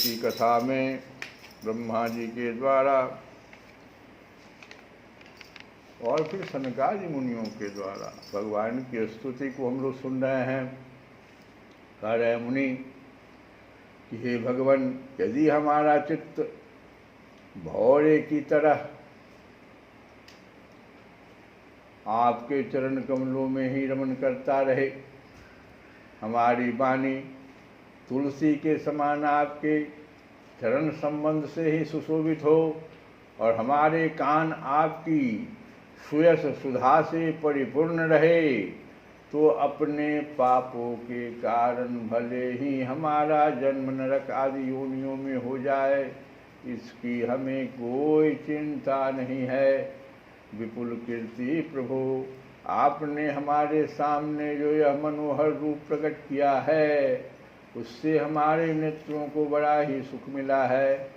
की कथा में ब्रह्मा जी के द्वारा और फिर सनकादि मुनियों के द्वारा भगवान की स्तुति को हम लोग सुन रहे हैं। कह रहे मुनि कि हे भगवान, यदि हमारा चित्त भौरे की तरह आपके चरण कमलों में ही रमन करता रहे, हमारी वाणी तुलसी के समान आपके चरण संबंध से ही सुशोभित हो और हमारे कान आपकी सुयस सुधा से परिपूर्ण रहे, तो अपने पापों के कारण भले ही हमारा जन्म नरक आदि योनियों में हो जाए, इसकी हमें कोई चिंता नहीं है। विपुल कीर्ति प्रभु, आपने हमारे सामने जो यह मनोहर रूप प्रकट किया है, उससे हमारे नेत्रों को बड़ा ही सुख मिला है।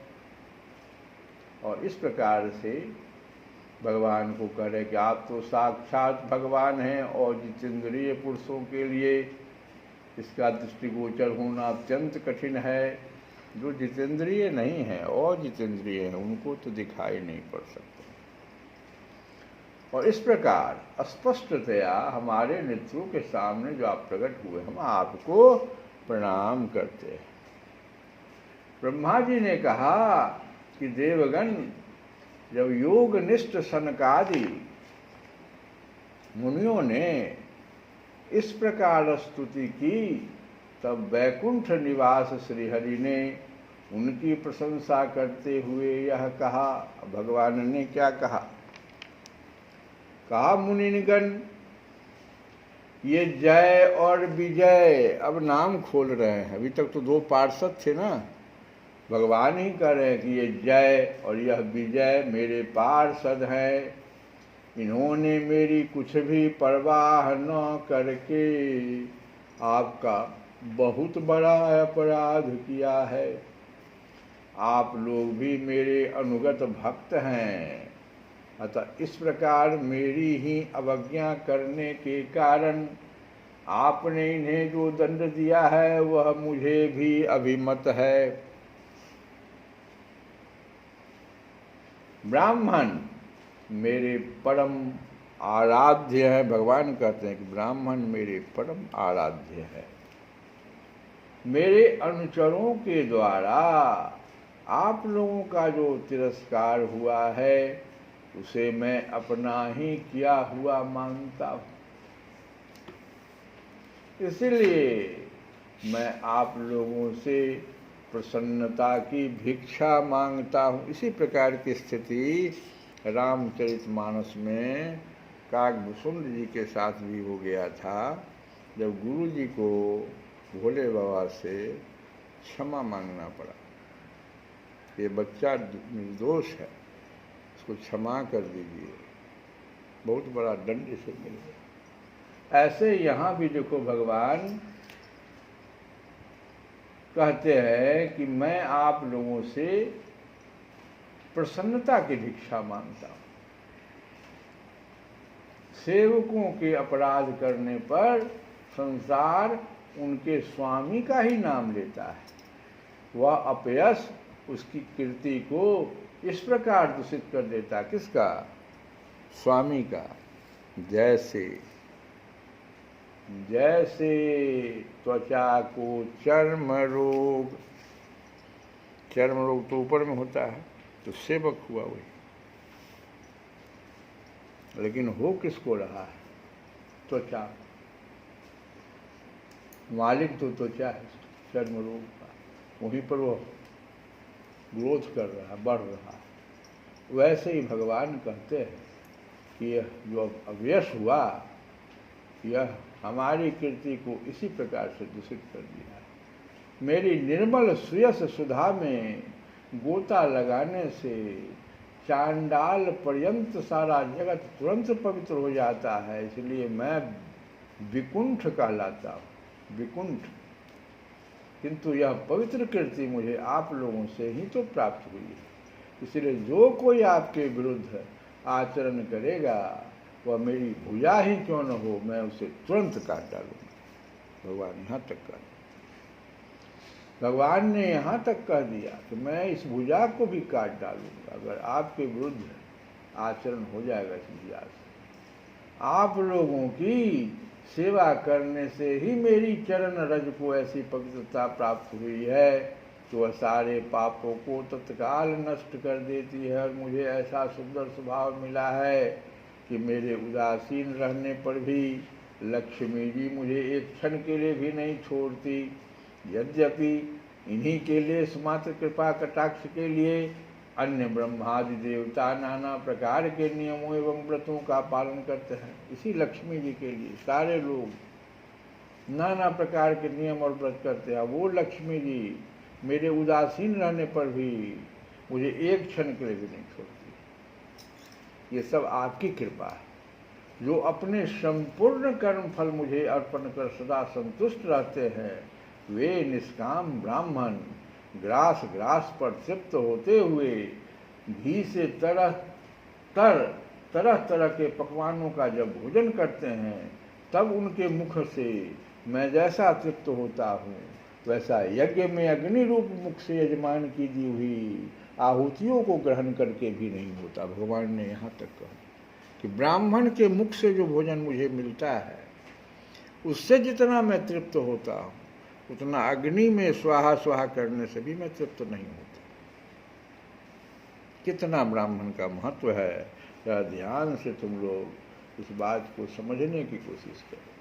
और इस प्रकार से भगवान को कह रहे कि आप तो साक्षात भगवान हैं और जितेंद्रिय पुरुषों के लिए इसका दृष्टिगोचर होना अत्यंत कठिन है। जो जितेंद्रिय नहीं है और जितेंद्रिय हैं उनको तो दिखाई नहीं पड़ सकता। और इस प्रकार स्पष्टतया हमारे नेत्रों के सामने जो आप प्रकट हुए, हम आपको प्रणाम करते हैं। ब्रह्मा जी ने कहा कि देवगण, जब योगनिष्ठ सनकादि मुनियों ने इस प्रकार स्तुति की, तब वैकुंठ निवास श्रीहरि ने उनकी प्रशंसा करते हुए यह कहा। भगवान ने क्या कहा? कहा मुनिगण, ये जय और विजय अब नाम खोल रहे हैं। अभी तक तो दो पार्षद थे ना, भगवान ही कह रहे हैं कि ये जय और यह विजय मेरे पार्षद हैं। इन्होंने मेरी कुछ भी परवाह न करके आपका बहुत बड़ा अपराध किया है। आप लोग भी मेरे अनुगत भक्त हैं, अतः इस प्रकार मेरी ही अवज्ञा करने के कारण आपने इन्हें जो दंड दिया है वह मुझे भी अभिमत है। ब्राह्मण मेरे परम आराध्य है। भगवान कहते हैं कि ब्राह्मण मेरे परम आराध्य है। मेरे अनुचरों के द्वारा आप लोगों का जो तिरस्कार हुआ है उसे मैं अपना ही किया हुआ मानता हूँ, इसलिए मैं आप लोगों से प्रसन्नता की भिक्षा मांगता हूँ। इसी प्रकार की स्थिति रामचरितमानस में काकभूषुंड जी के साथ भी हो गया था, जब गुरु जी को भोले बाबा से क्षमा मांगना पड़ा। ये बच्चा निर्दोष है, उसको क्षमा कर दीजिए, बहुत बड़ा दंड इसे मिल गया। ऐसे यहाँ भी देखो भगवान कहते हैं कि मैं आप लोगों से प्रसन्नता की भिक्षा मांगता हूँ। सेवकों के अपराध करने पर संसार उनके स्वामी का ही नाम लेता है। वह अपयश उसकी कीर्ति को इस प्रकार दूषित कर देता, किसका? स्वामी का। जैसे जैसे त्वचा को चर्म रोग तो ऊपर में होता है, तो सेवक हुआ वही, लेकिन हो किसको रहा है? त्वचा। मालिक तो त्वचा है चर्म रोग का, वहीं पर वो ग्रोथ कर रहा है, बढ़ रहा है। वैसे ही भगवान कहते हैं कि यह जो अव्यश हुआ, यह हमारी कीर्ति को इसी प्रकार से दूषित कर दिया है। मेरी निर्मल सुयस सुधा में गोता लगाने से चांडाल पर्यंत सारा जगत तुरंत पवित्र हो जाता है, इसलिए मैं विकुंठ कहलाता हूँ, विकुंठ। किंतु यह पवित्र कीर्ति मुझे आप लोगों से ही तो प्राप्त हुई है, इसलिए जो कोई आपके विरुद्ध आचरण करेगा वह मेरी भुजा ही क्यों न हो, मैं उसे तुरंत काट डालूंगा। भगवान यहाँ तक कह, भगवान ने यहाँ तक कह दिया कि मैं इस भुजा को भी काट डालूंगा अगर आपके विरुद्ध आचरण हो जाएगा सीधी से। आप लोगों की सेवा करने से ही मेरी चरण रज को ऐसी पवित्रता प्राप्त हुई है कि वह सारे पापों को तत्काल नष्ट कर देती है, और मुझे ऐसा सुंदर स्वभाव मिला है कि मेरे उदासीन रहने पर भी लक्ष्मी जी मुझे एक क्षण के लिए भी नहीं छोड़ती। यद्यपि इन्हीं के लिए मात्र कृपा कटाक्ष के लिए अन्य ब्रह्मादि देवता नाना प्रकार के नियमों एवं व्रतों का पालन करते हैं। इसी लक्ष्मी जी के लिए सारे लोग नाना प्रकार के नियम और व्रत करते हैं। वो लक्ष्मी जी मेरे उदासीन रहने पर भी मुझे एक क्षण के लिए भी नहीं छोड़ती। ये सब आपकी कृपा है। जो अपने संपूर्ण कर्म फल मुझे अर्पण कर सदा संतुष्ट रहते हैं, वे निष्काम ब्राह्मण ग्रास ग्रास पर तृप्त होते हुए घी से तरह तरह के पकवानों का जब भोजन करते हैं, तब उनके मुख से मैं जैसा तृप्त होता हूँ, वैसा यज्ञ में अग्नि रूप मुख से यजमान की दी हुई आहुतियों को ग्रहण करके भी नहीं होता। भगवान ने यहाँ तक कहा कि ब्राह्मण के मुख से जो भोजन मुझे मिलता है, उससे जितना मैं तृप्त होता हूँ, उतना अग्नि में स्वाहा स्वाहा करने से भी मैं तृप्त नहीं होता। कितना ब्राह्मण का महत्व है, जरा ध्यान से तुम लोग इस बात को समझने की कोशिश करो।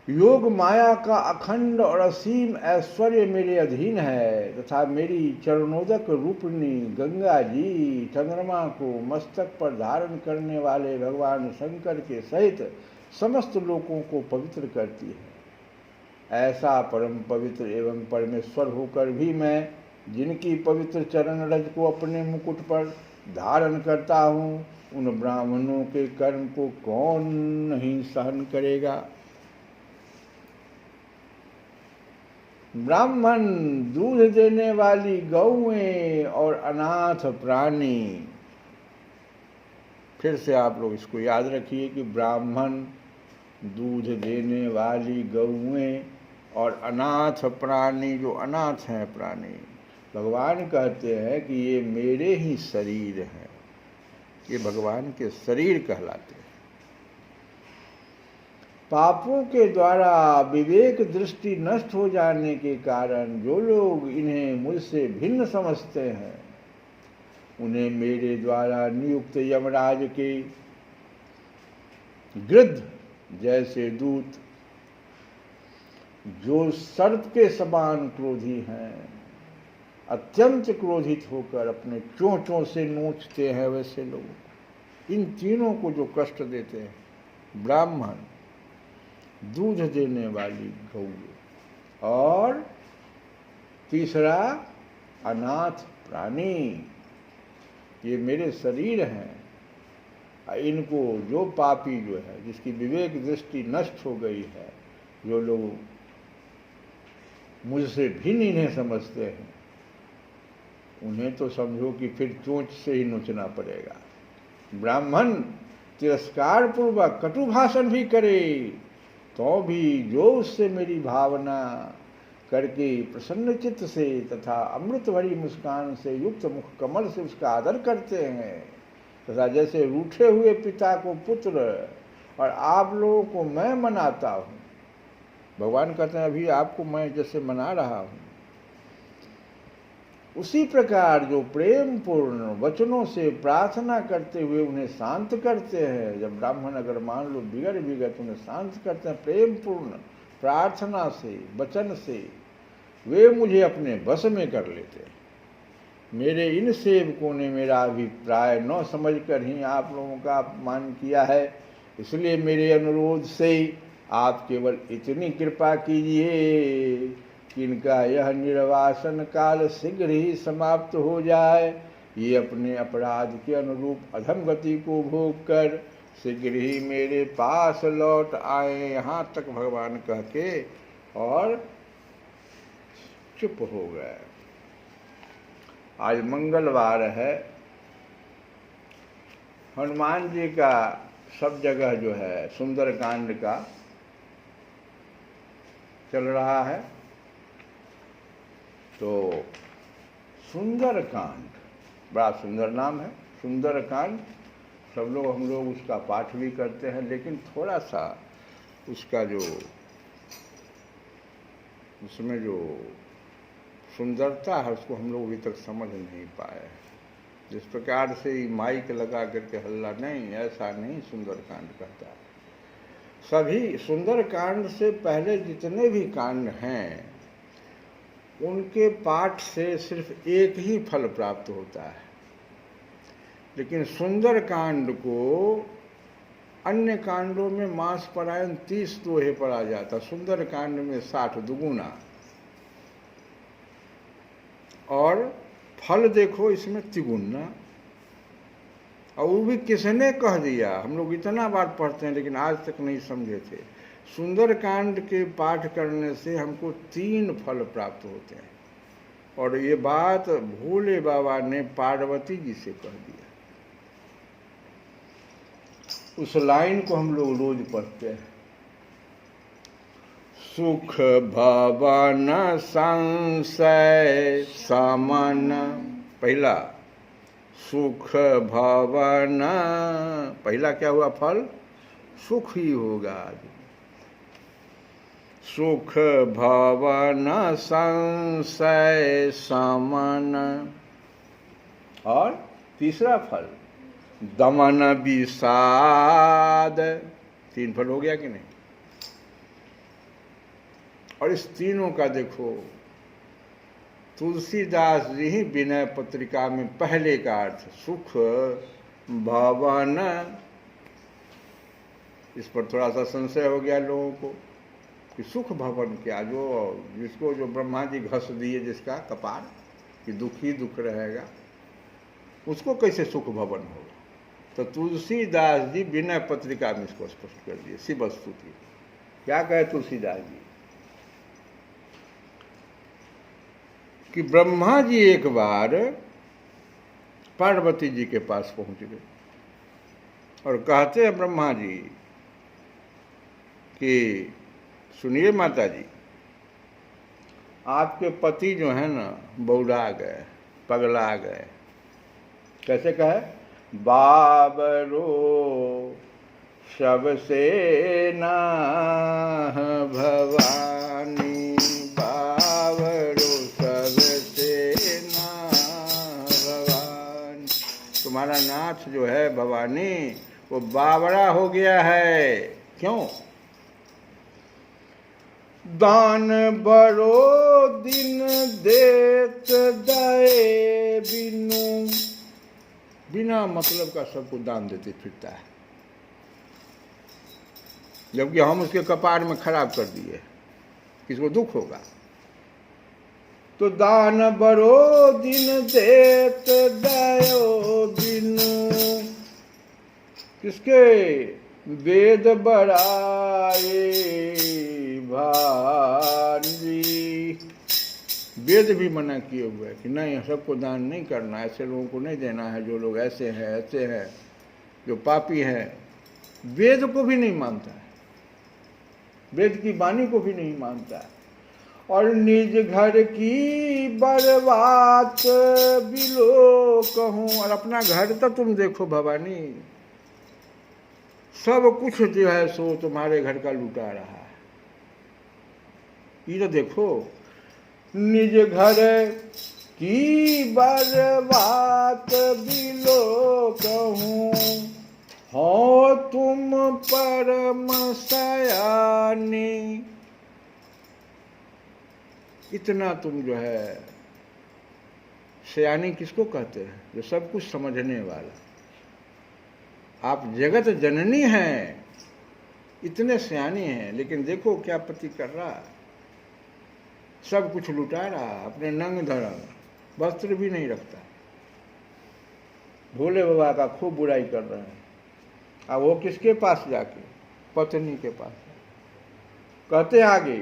योग माया का अखंड और असीम ऐश्वर्य मेरे अधीन है, तथा मेरी चरणोदक रूपनी गंगा जी चंद्रमा को मस्तक पर धारण करने वाले भगवान शंकर के सहित समस्त लोगों को पवित्र करती है। ऐसा परम पवित्र एवं परमेश्वर होकर भी मैं, जिनकी पवित्र चरण रज को अपने मुकुट पर धारण करता हूँ, उन ब्राह्मणों के कर्म को कौन नहीं सहन करेगा। ब्राह्मण, दूध देने वाली गौएं और अनाथ प्राणी। फिर से आप लोग इसको याद रखिए कि ब्राह्मण, दूध देने वाली गौएं और अनाथ प्राणी, जो अनाथ हैं प्राणी, भगवान कहते हैं कि ये मेरे ही शरीर हैं, ये भगवान के शरीर कहलाते हैं। पापों के द्वारा विवेक दृष्टि नष्ट हो जाने के कारण जो लोग इन्हें मुझसे भिन्न समझते हैं, उन्हें मेरे द्वारा नियुक्त यमराज के गृध्र जैसे दूत, जो सर्प के समान क्रोधी हैं, अत्यंत क्रोधित होकर अपने चोंचों से नोचते हैं, वैसे लोग इन तीनों को जो कष्ट देते हैं, ब्राह्मण, दूध देने वाली गौ और तीसरा अनाथ प्राणी, ये मेरे शरीर हैं। इनको जो पापी जो है, जिसकी विवेक दृष्टि नष्ट हो गई है, जो लोग मुझसे भिन्न इन्हें समझते हैं, उन्हें तो समझो कि फिर चोंच से ही नोचना पड़ेगा। ब्राह्मण तिरस्कार पूर्वक कटु भाषण भी करे, तो भी जो उससे मेरी भावना करके प्रसन्न चित्त से तथा अमृत भरी मुस्कान से युक्त मुख कमल से उसका आदर करते हैं, तथा जैसे रूठे हुए पिता को पुत्र और आप लोगों को मैं मनाता हूँ, भगवान कहते हैं अभी आपको मैं जैसे मना रहा हूँ, उसी प्रकार जो प्रेम पूर्ण वचनों से प्रार्थना करते हुए उन्हें शांत करते हैं। जब ब्राह्मण अगर मान लो बिगड़ भी गए तो उन्हें शांत करते हैं प्रेम पूर्ण प्रार्थना से, वचन से, वे मुझे अपने बस में कर लेते हैं। मेरे इन सेवकों ने मेरा अभिप्राय न समझकर ही आप लोगों का अपमान किया है, इसलिए मेरे अनुरोध से आप केवल इतनी कृपा कीजिए कि इनका यह निर्वासन काल शीघ्र ही समाप्त हो जाए। ये अपने अपराध के अनुरूप अधम गति को भोग कर शीघ्र ही मेरे पास लौट आए। यहाँ तक भगवान कह के और चुप हो गए। आज मंगलवार है, हनुमान जी का सब जगह जो है सुंदरकांड का चल रहा है। तो सुंदरकांड बड़ा सुंदर नाम है, सुंदरकांड। सब लोग हम लोग उसका पाठ भी करते हैं, लेकिन थोड़ा सा उसका जो उसमें जो सुंदरता है उसको हम लोग अभी तक समझ नहीं पाए। जिस प्रकार से माइक लगा करके हल्ला, नहीं, ऐसा नहीं सुंदरकांड कहता है। सभी सुंदरकांड से पहले जितने भी कांड हैं उनके पाठ से सिर्फ एक ही फल प्राप्त होता है, लेकिन सुंदरकांड को अन्य कांडों में मास परायण 30 दोहे पड़ा जाता, सुंदरकांड में 60 दुगुना। और फल देखो इसमें तिगुना। और वो भी किसने कह दिया, हम लोग इतना बार पढ़ते हैं लेकिन आज तक नहीं समझे थे। सुंदरकांड के पाठ करने से हमको 3 फल प्राप्त होते हैं, और ये बात भोले बाबा ने पार्वती जी से कह दिया। उस लाइन को हम लोग रोज पढ़ते हैं। सुख भवन संशय समन, पहला सुख भवन, पहला क्या हुआ फल, सुख ही होगा। सुख भवन संशय समन, और तीसरा फल दमन विषाद। 3 फल हो गया कि नहीं। और इस तीनों का देखो तुलसीदास जी ही विनय पत्रिका में पहले का अर्थ सुख भवन, इस पर थोड़ा सा संशय हो गया लोगों को कि सुख भवन क्या, जो जिसको जो ब्रह्मा जी घस दिए जिसका कपार कि दुख ही दुख रहेगा, उसको कैसे सुख भवन होगा। तो तुलसीदास जी विनय पत्रिका में इसको स्पष्ट कर दिए। शिव स्तुति क्या कहे तुलसीदास जी कि ब्रह्मा जी एक बार पार्वती जी के पास पहुंच गए और कहते हैं ब्रह्मा जी कि सुनिए माता जी, आपके पति जो है ना बौला गए, पगला गए। कैसे कहे, बाबरो सबसे ना भवानी, बाबरो सबसे ना भवानी। तुम्हारा नाथ जो है भवानी वो बावरा हो गया है। क्यों? दान बड़ो दिन देत दए बिनु, बिना मतलब का सबको दान देते फिरता है, जबकि हम उसके कपार में खराब कर दिए, किसको दुख होगा। तो दान बड़ो दिन देत दयो बिनु, किसके, वेद बड़ाए भारी। वेद भी मना किए हुए कि नहीं, सबको दान नहीं करना, ऐसे लोगों को नहीं देना है, जो लोग ऐसे हैं जो पापी हैं। वेद को भी नहीं मानता है, वेद की वाणी को भी नहीं मानता है। और निज घर की बर्बाद बिलो कहूँ, और अपना घर तो तुम देखो भवानी, सब कुछ जो है सो तुम्हारे घर का लुटा रहा है। ये तो देखो, निज घर की बर्बाद बिलो कहूँ, हो तुम परम सयानी। इतना तुम जो है, सयानी किसको कहते हैं, जो सब कुछ समझने वाला। आप जगत जननी हैं, इतने सयानी हैं, लेकिन देखो क्या पति कर रहा है, सब कुछ लुटा रहा, अपने नंग धरम, वस्त्र भी नहीं रखता, भोले बाबा का खूब बुराई कर रहे हैं। अब वो किसके पास जाके, पत्नी के पास। कहते आगे,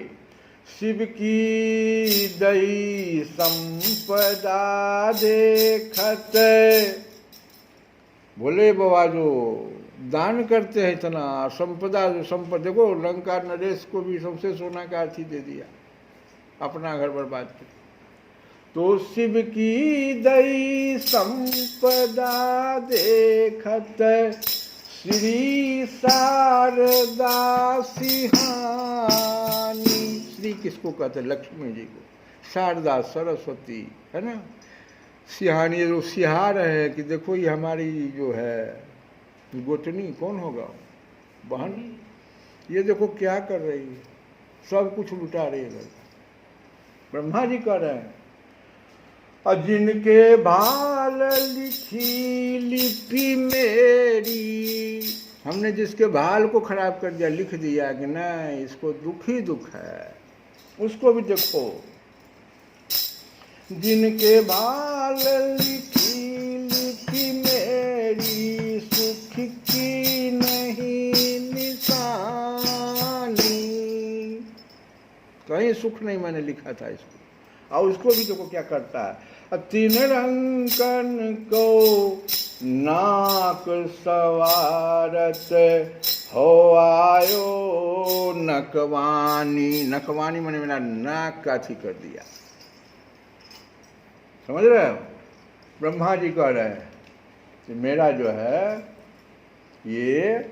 शिव की दई संपदा देखत, भोले बाबा जो दान करते हैं इतना, संपदा जो संपदा, देखो लंका नरेश को भी सबसे सोना का अर्थी दे दिया, अपना घर बर्बाद कर। तो शिव की दई संपदा देखत श्री शारदा सिहानी। श्री किसको कहते हैं? लक्ष्मी जी को। शारदा सरस्वती है ना। सिहानी जो सिहार है कि देखो ये हमारी जो है गोतनी कौन होगा, बहन, ये देखो क्या कर रही है, सब कुछ लुटा रही है। ब्रह्मा जी कह रहे हैं और जिनके भाल लिखी लिपि मेरी, हमने जिसके भाल को खराब कर दिया, लिख दिया कि नहीं इसको दुख ही दुख है, उसको भी देखो। जिनके भाल लिखी लिपि मेरी, सुख की नहीं निशानी। कहीं सुख नहीं मैंने लिखा था इसको। और उसको भी देखो क्या करता है। तीन रंकन को नाक सवारत हो आयो नकवानी। नकवानी मैंने मेरा नाक का थी कर दिया। समझ रहे हो? ब्रह्मा जी कह रहे हैं कि मेरा जो है ये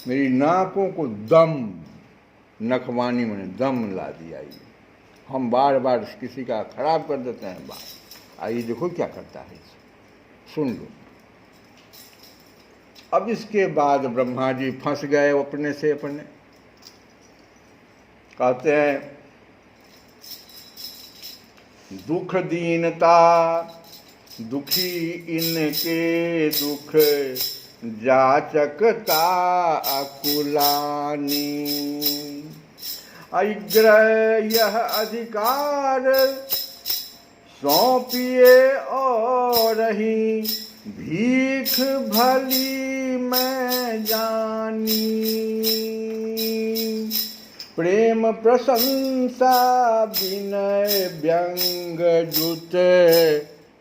मेरी नाकों को दम, नखवानी मैंने दम ला दिया। ये हम बार बार किसी का खराब कर देते हैं बात। आइए देखो क्या करता है, सुन लो। अब इसके बाद ब्रह्मा जी फंस गए अपने से अपने। कहते हैं दुख दीनता दुखी इनके दुख जाचकता अकुलानी। अग्रह यह अधिकार सौंपिए और ही भीख भली मैं जानी। प्रेम प्रशंसा विनय व्यंग जुट,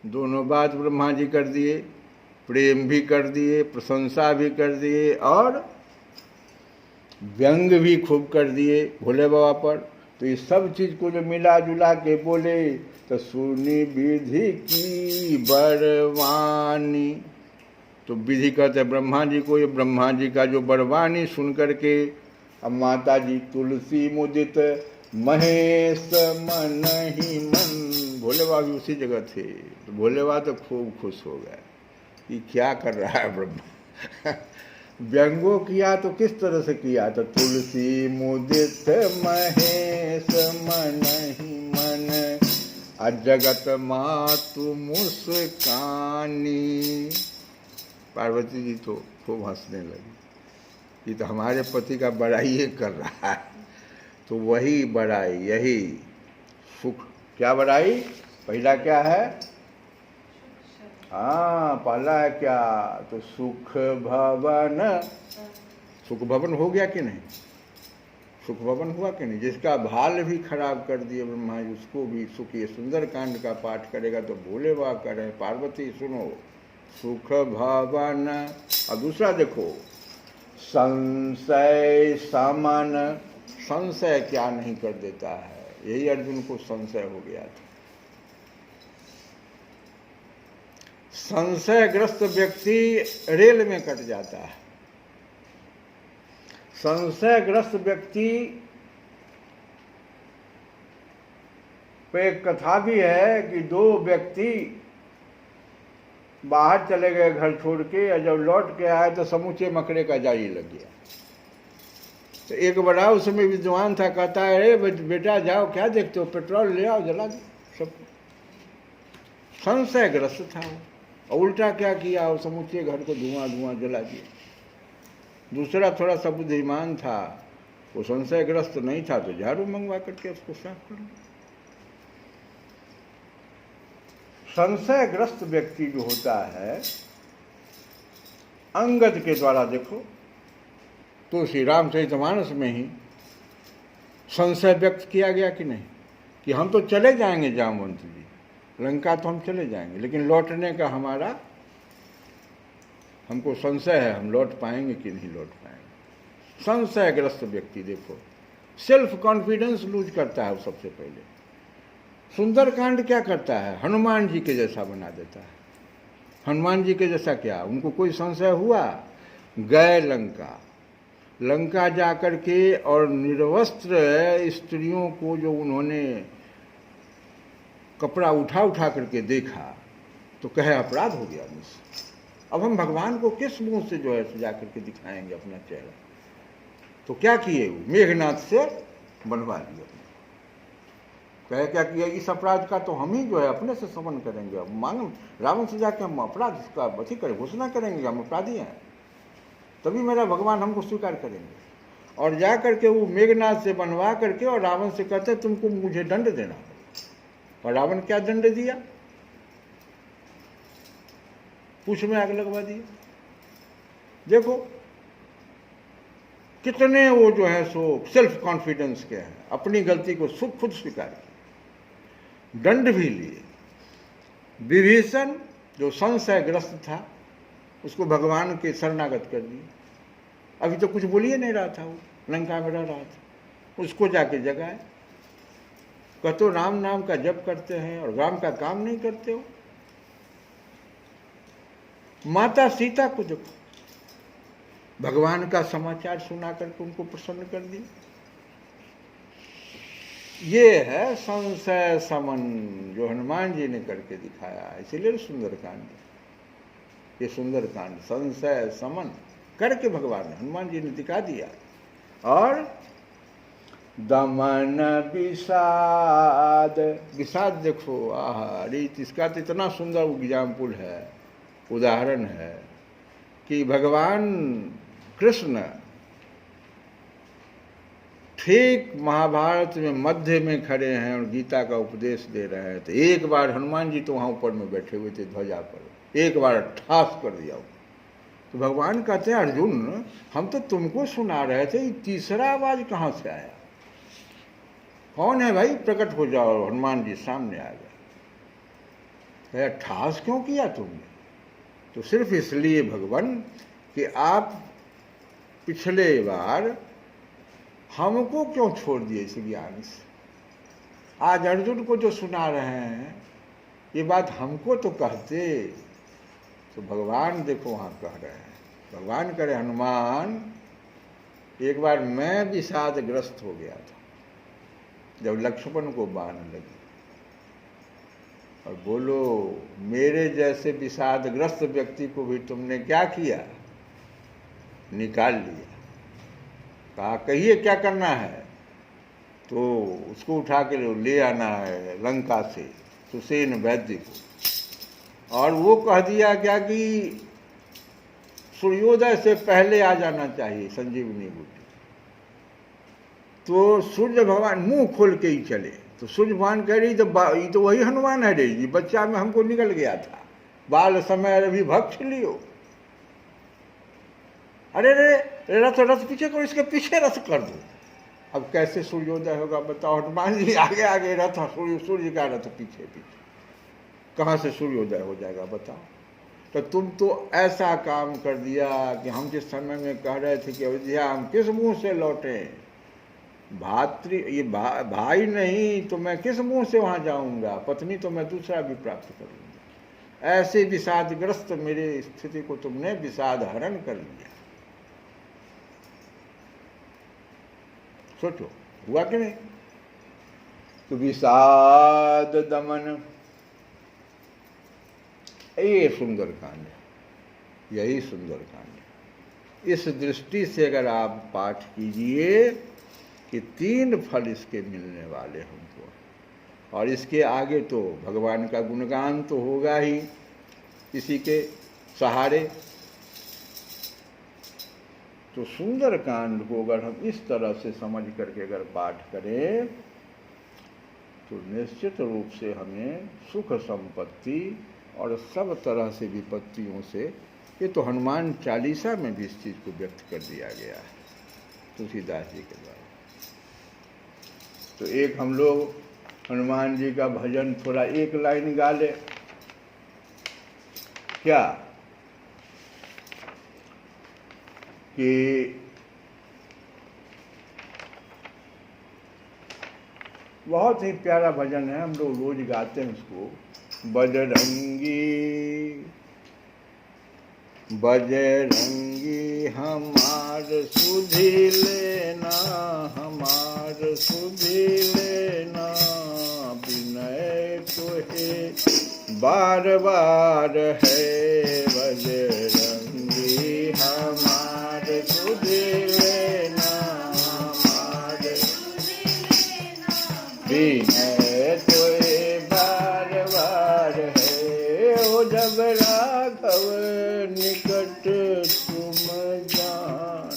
दोनों बात ब्रह्मा जी कर दिए। प्रेम भी कर दिए, प्रशंसा भी कर दिए और व्यंग भी खूब कर दिए भोले बाबा पर। तो ये सब चीज़ को जो मिला जुला के बोले तो सुनी विधि की बरवानी। तो विधि कहते ब्रह्मा जी को। ये ब्रह्मा जी का जो बरवानी सुन करके अब माता जी तुलसी मुदित महेश मन ही मन, भोले बाबा भी उसी जगह थे। तो भोले बाबा तो खूब खुश हो गए कि क्या कर रहा है ब्रह्मा। व्यंगो किया तो किस तरह से किया? तो तुलसी मुदित महेश मन ही मन, अजगत मातु मुस्कानी। पार्वती जी तो खूब हंसने लगी। ये तो हमारे पति का बड़ाई कर रहा है। तो वही बड़ाई, यही सुख। क्या बड़ाई? पहला क्या है? हाँ, पहला है क्या? तो सुख भवन। सुख भवन हो गया कि नहीं? सुख भवन हुआ कि नहीं? जिसका भाल भी खराब कर दिए ब्रह्मा जी, उसको भी सुख। ये सुंदर कांड का पाठ करेगा तो भोले बाबा करें, पार्वती सुनो, सुख भवन। और दूसरा देखो, संशय समन। संशय क्या नहीं कर देता है? यही अर्जुन को संशय हो गया था। संशयग्रस्त व्यक्ति रेल में कट जाता है। संशयग्रस्त व्यक्ति पे एक कथा भी है कि दो व्यक्ति बाहर चले गए घर छोड़ के, और जब लौट के आए तो समूचे मकड़े का जाली लग गया। तो एक बड़ा उसमें विद्वान था, कहता है अरे बेटा जाओ, क्या देखते हो, पेट्रोल ले आओ जला दो सब। संशयग्रस्त था वो, और उल्टा क्या किया, वो समूचे घर को धुआं धुआं जला दिया। दूसरा थोड़ा सा बुद्धिमान था, वो संशयग्रस्त नहीं था, तो झाड़ू मंगवा करके उसको साफ कर लो। संशयग्रस्त व्यक्ति जो होता है, अंगद के द्वारा देखो तो श्री रामचरितमानस में ही संशय व्यक्त किया गया कि नहीं, कि हम तो चले जाएंगे जामवंत जी, लंका तो हम चले जाएंगे, लेकिन लौटने का हमारा हमको संशय है, हम लौट पाएंगे कि नहीं लौट पाएंगे। संशयग्रस्त व्यक्ति देखो, सेल्फ कॉन्फिडेंस लूज करता है सबसे पहले। सुंदरकांड क्या करता है? हनुमान जी के जैसा बना देता है। हनुमान जी के जैसा क्या? उनको कोई संशय हुआ? गए लंका, लंका जाकर के और निर्वस्त्र स्त्रियों को जो उन्होंने कपड़ा उठा उठा करके देखा तो कहे अपराध हो गया मुझसे, अब हम भगवान को किस मुंह से जो है जा करके दिखाएंगे अपना चेहरा। तो क्या किए? मेघनाथ से बनवा लिया। कहे क्या किया? इस अपराध का तो हम ही जो है अपने से समन करेंगे, अब मांग रावण से जाके हम अपराध का अथी करें, घोषणा करेंगे हम अपराधी हैं, तभी मेरा भगवान हमको स्वीकार करेंगे। और जा करके वो मेघनाथ से बनवा करके और रावण से कहते तुमको मुझे दंड देना। और रावण क्या दंड दिया? पूछ में आग लगवा दिया। देखो कितने वो जो है सो सेल्फ कॉन्फिडेंस के हैं, अपनी गलती को खुद स्वीकार किया, दंड भी लिए। विभीषण जो संशयग्रस्त था उसको भगवान के शरणागत कर दिए। अभी तो कुछ बोलिए नहीं रहा था, वो लंका में रह रहा था, उसको जाके जगाए। कहतो राम नाम का जप करते हैं और राम का काम नहीं करते हो। माता सीता को देखो, भगवान का समाचार सुना करके उनको प्रसन्न कर दिया। ये है संशय समन जो हनुमान जी ने करके दिखाया, इसीलिए सुंदरकांड। ये सुंदरकांड संशय समन करके भगवान हनुमान जी ने दिखा दिया। और दमन विषाद, विषाद देखो, आहा रीत, इसका तो इतना सुंदर एग्जाम्पल है, उदाहरण है कि भगवान कृष्ण ठीक महाभारत में मध्य में खड़े हैं और गीता का उपदेश दे रहे हैं, तो एक बार हनुमान जी तो वहाँ ऊपर में बैठे हुए थे ध्वजा पर, एक बार ठास कर दिया। तो भगवान कहते हैं अर्जुन हम तो तुमको सुना रहे थे, तीसरा आवाज कहाँ से आया? कौन है भाई? प्रकट हो जाओ। हनुमान जी सामने आ गए। ठास क्यों किया तुमने? तो सिर्फ इसलिए भगवान कि आप पिछले बार हमको क्यों छोड़ दिए इस ज्ञान से। आज अर्जुन को जो सुना रहे हैं ये बात हमको तो कहते। तो भगवान देखो वहाँ कह रहे हैं, भगवान कह रहे हनुमान एक बार मैं विषादग्रस्त हो गया था जब लक्ष्मण को बाण लगी, और बोलो मेरे जैसे विषादग्रस्त व्यक्ति को भी तुमने क्या किया? निकाल लिया। कहा कहिए क्या करना है? तो उसको उठा के ले आना है लंका से सुसेन वैद्य को, और वो कह दिया क्या कि सूर्योदय से पहले आ जाना चाहिए संजीवनी बूटी। तो सूर्य भगवान मुंह खोल के ही चले, तो सूर्य भगवान कह रही ये तो वही हनुमान है रे, ये बच्चा में हमको निकल गया था, बाल समय अभी भक्ष लियो। अरे रे रथ रथ पीछे करो, इसके पीछे रथ कर दो। अब कैसे सूर्योदय होगा बताओ? हनुमान जी आगे आगे रथ, सूर्य का रथ पीछे पीछे, कहाँ से सूर्योदय हो जाएगा बताओ? तो तुम तो ऐसा काम कर दिया कि हम जिस समय में कह रहे थे कि अयोध्या हम किस मुंह से लौटे, ये भाई नहीं तो मैं किस मुंह से वहां जाऊंगा, पत्नी तो मैं दूसरा भी प्राप्त करूंगा। ऐसे विषादग्रस्त मेरे स्थिति को तुमने विषाद हरण कर लिया। सोचो हुआ कि नहीं? तो विषाद दमन, ये सुंदरकांड, यही सुंदरकांड। इस दृष्टि से अगर आप पाठ कीजिए कि 3 फल इसके मिलने वाले हमको, और इसके आगे तो भगवान का गुणगान तो होगा ही इसी के सहारे। तो सुंदरकांड को अगर हम इस तरह से समझ करके अगर पाठ करें तो निश्चित रूप से हमें सुख संपत्ति और सब तरह से विपत्तियों से, ये तो हनुमान चालीसा में भी इस चीज़ को व्यक्त कर दिया गया है तुलसीदास जी के द्वारा। तो एक हम लोग हनुमान जी का भजन थोड़ा एक लाइन गा ले क्या, कि बहुत ही प्यारा भजन है, हम लोग रोज गाते हैं उसको। बजरंगी बजरंगी हमार सुधि लेना, हमार सुधि लेना, विनय तोहे बार बार है। बजरंगी हमार सुधि लेना, हमार विनय तोहे बार बार है। ओ जब राघव निकट तुम जान,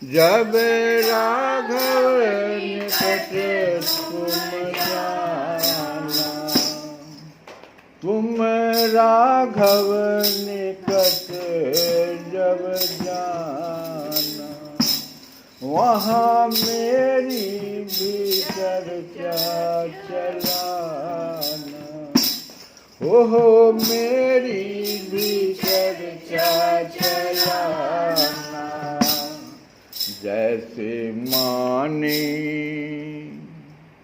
जब राघव निकट तुम जाना, तुम राघव निकट जब जाना, वहाँ मेरी भी चर्चा चलाना। ओहो मेरी भी चर्चा चलाना। जैसे माने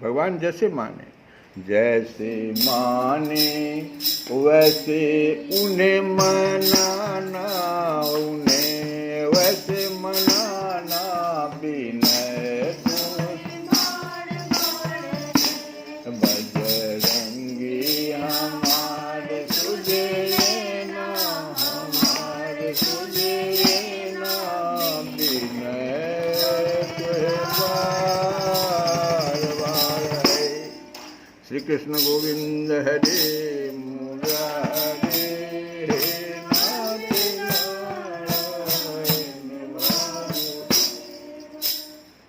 भगवान, जैसे माने, जैसे माने वैसे उन्हें मनाना, उन्हें वैसे मनाना। विनय बजरंगी हमारे तुझे लेना, हमारे तुझे लेना, विनय तुझे बार बार है। श्री कृष्ण गोविंद हरे।